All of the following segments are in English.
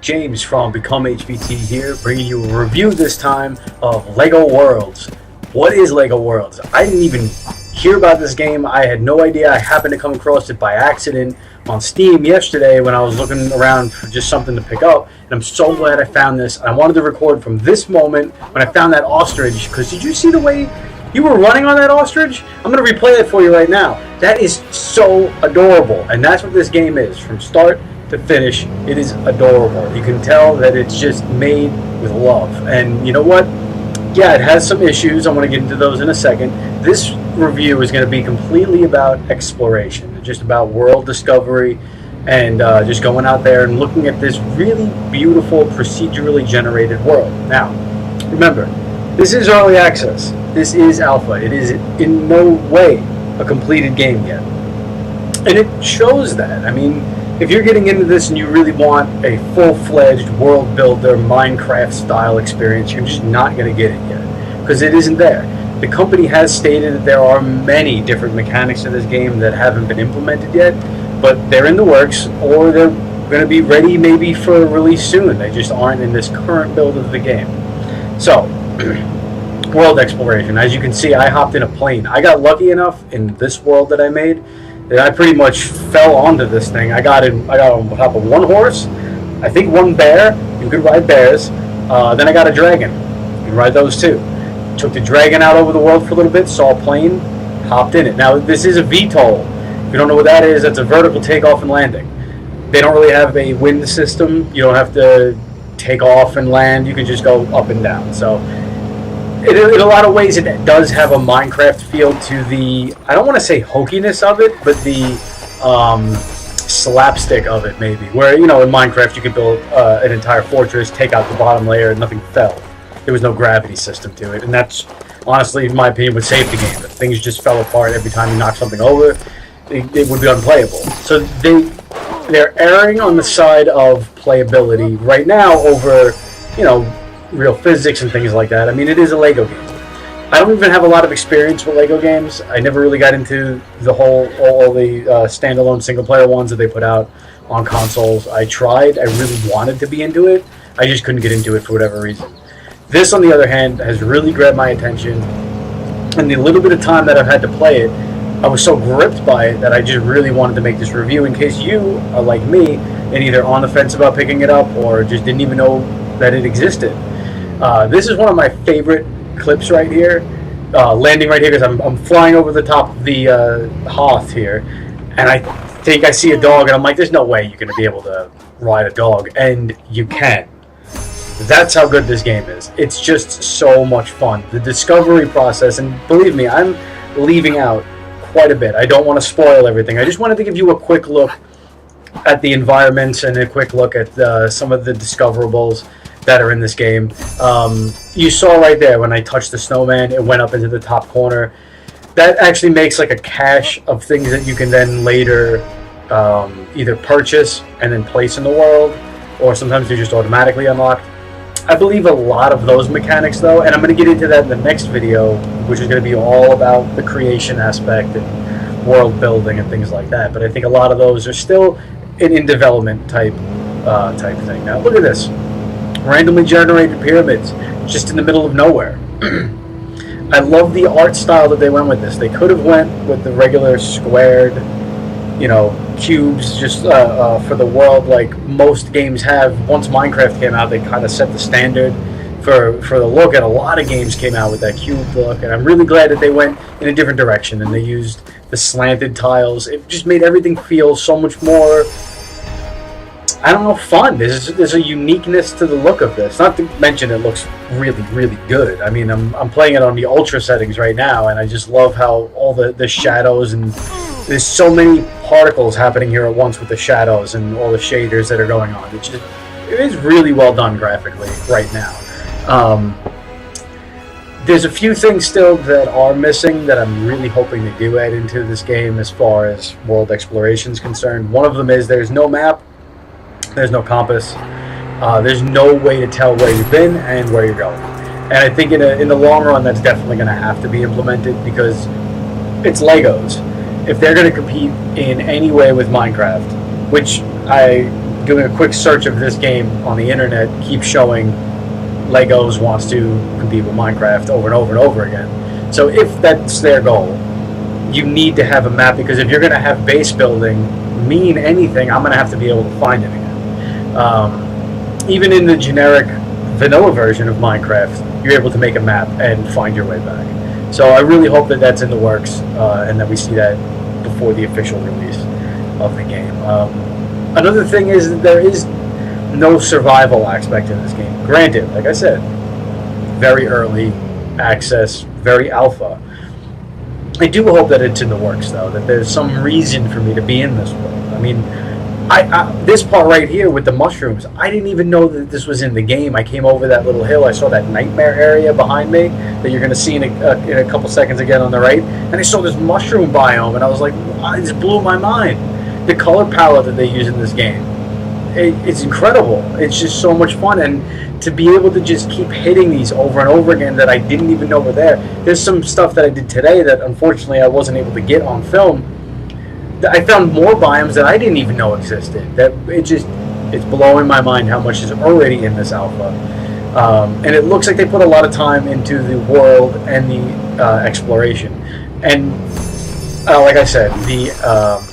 James from Become HBT here, bringing you a review this time of LEGO Worlds. What is LEGO Worlds? I didn't even hear about this game. I had no idea. I happened to come across it by accident on Steam yesterday when I was looking around for just something to pick up, and I'm so glad I found this. I wanted to record from this moment when I found that ostrich, because did you see the way you were running on that ostrich? I'm going to replay it for you right now. That is so adorable, and that's what this game is. From start to finish, it is adorable. You can tell that it's just made with love. And you know what? Yeah, it has some issues. I want to get into those in a second. This review is going to be completely about exploration, just about world discovery, and just going out there and looking at this really beautiful, procedurally generated world. Now, remember, this is early access. This is alpha. It is in no way a completed game yet. And it shows that. I mean, if you're getting into this and you really want a full-fledged world builder, Minecraft style experience, you're just not going to get it yet, because it isn't there. The company has stated that there are many different mechanics to this game that haven't been implemented yet, but they're in the works, or they're going to be ready maybe for release soon. They just aren't in this current build of the game. So, world exploration. As you can see, I hopped in a plane. I got lucky enough in this world that I made that I pretty much fell onto this thing. I got on top of one horse, I think one bear. You could ride bears. Then I got a dragon. You can ride those too. Took the dragon out over the world for a little bit, saw a plane, hopped in it. Now, this is a VTOL. If you don't know what that is, that's a vertical takeoff and landing. They don't really have a wind system. You don't have to take off and land. You can just go up and down. So, in a lot of ways, it does have a Minecraft feel to the, I don't want to say hokiness of it, but the slapstick of it, maybe. Where, you know, in Minecraft, you could build an entire fortress, take out the bottom layer, and nothing fell. There was no gravity system to it, and that's, honestly, in my opinion, what saved the game. If things just fell apart every time you knocked something over, it would be unplayable. So they're erring on the side of playability right now over, you know, real physics and things like that. I mean, it is a LEGO game. I don't even have a lot of experience with LEGO games. I never really got into the all the standalone single-player ones that they put out on consoles. I tried. I really wanted to be into it. I just couldn't get into it for whatever reason. This, on the other hand, has really grabbed my attention. And the little bit of time that I've had to play it, I was so gripped by it that I just really wanted to make this review in case you are like me and either on the fence about picking it up or just didn't even know that it existed. This is one of my favorite clips right here, landing right here, because I'm flying over the top of the Hoth here, and I think I see a dog, and I'm like, there's no way you're going to be able to ride a dog, and you can. That's how good this game is. It's just so much fun. The discovery process, and believe me, I'm leaving out quite a bit. I don't want to spoil everything. I just wanted to give you a quick look at the environments and a quick look at some of the discoverables that are in this game. You saw right there when I touched the snowman, it went up into the top corner. That actually makes like a cache of things that you can then later either purchase and then place in the world, or sometimes they're just automatically unlocked. I believe a lot of those mechanics, though, and I'm going to get into that in the next video, which is going to be all about the creation aspect and world building and things like that. But I think a lot of those are still an in development type thing. Now look at this. Randomly generated pyramids just in the middle of nowhere. I love the art style that they went with this. They could have went with the regular squared, you know, cubes just for the world like most games have. Once Minecraft came out, they kind of set the standard for the look, and a lot of games came out with that cube look, and I'm really glad that they went in a different direction and they used the slanted tiles. It just made everything feel so much more, I don't know, fun. There's a uniqueness to the look of this. Not to mention it looks really, really good. I mean, I'm playing it on the ultra settings right now, and I just love how all the shadows, and there's so many particles happening here at once with the shadows and all the shaders that are going on. It is really well done graphically right now. There's a few things still that are missing that I'm really hoping they do add into this game as far as world exploration is concerned. One of them is there's no map. There's no compass. There's no way to tell where you've been and where you're going. And I think in the long run, that's definitely going to have to be implemented, because it's Legos. If they're going to compete in any way with Minecraft, which I doing a quick search of this game on the internet keeps showing Legos wants to compete with Minecraft over and over and over again. So if that's their goal, you need to have a map, because if you're going to have base building mean anything, I'm going to have to be able to find it again. Even in the generic vanilla version of Minecraft, you're able to make a map and find your way back. So I really hope that that's in the works, and that we see that before the official release of the game. Another thing is that there is no survival aspect in this game. Granted, like I said, very early access, very alpha. I do hope that it's in the works, though, that there's some reason for me to be in this world. I mean, this part right here with the mushrooms, I didn't even know that this was in the game. I came over that little hill, I saw that nightmare area behind me that you're going to see in a couple seconds again on the right, and I saw this mushroom biome, and I was like, it just blew my mind. The color palette that they use in this game, it's incredible. It's just so much fun, and to be able to just keep hitting these over and over again that I didn't even know were there. There's some stuff that I did today that unfortunately I wasn't able to get on film. I found more biomes that I didn't even know existed. That it's blowing my mind how much is already in this alpha. And it looks like they put a lot of time into the world and the exploration. And like I said, the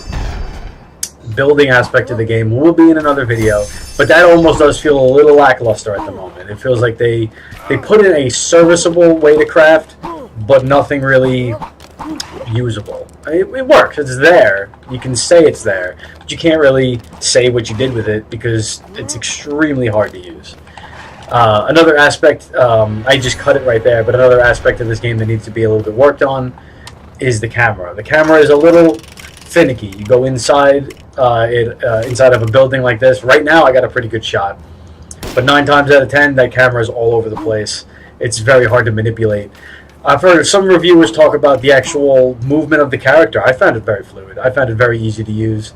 building aspect of the game will be in another video, but that almost does feel a little lackluster at the moment. It feels like they put in a serviceable way to craft, but nothing really usable. It works. It's there. You can say it's there, but you can't really say what you did with it because it's extremely hard to use. Another aspect, I just cut it right there, but another aspect of this game that needs to be a little bit worked on is the camera. The camera is a little finicky. You go inside inside of a building like this. Right now I got a pretty good shot, but 9 times out of 10 that camera is all over the place. It's very hard to manipulate. I've heard some reviewers talk about the actual movement of the character. I found it very fluid. I found it very easy to use.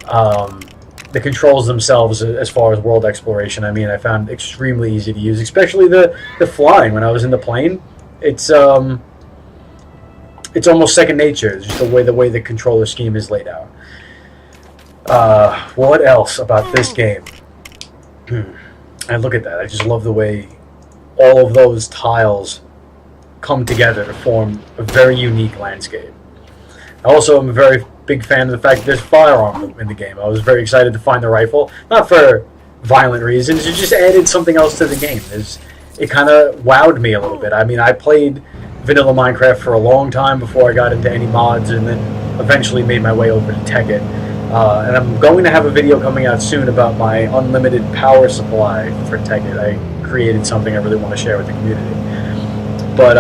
The controls themselves, as far as world exploration, I mean, I found extremely easy to use, especially the flying. When I was in the plane, it's almost second nature. It's just the way the controller scheme is laid out. What else about this game? And look at that. I just love the way all of those tiles come together to form a very unique landscape. I also am a very big fan of the fact that there's firearm in the game. I was very excited to find the rifle, not for violent reasons, it just added something else to the game. It kind of wowed me a little bit. I mean, I played vanilla Minecraft for a long time before I got into any mods, and then eventually made my way over to Tekkit. And I'm going to have a video coming out soon about my unlimited power supply for Tekkit. I created something I really want to share with the community. But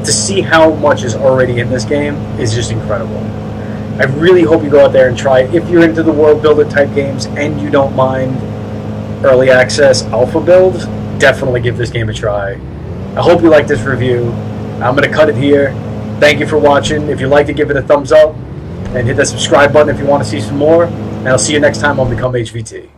to see how much is already in this game is just incredible. I really hope you go out there and try it. If you're into the world builder type games and you don't mind early access alpha builds, definitely give this game a try. I hope you like this review. I'm going to cut it here. Thank you for watching. If you liked it, give it a thumbs up and hit that subscribe button if you want to see some more. And I'll see you next time on Become HVT.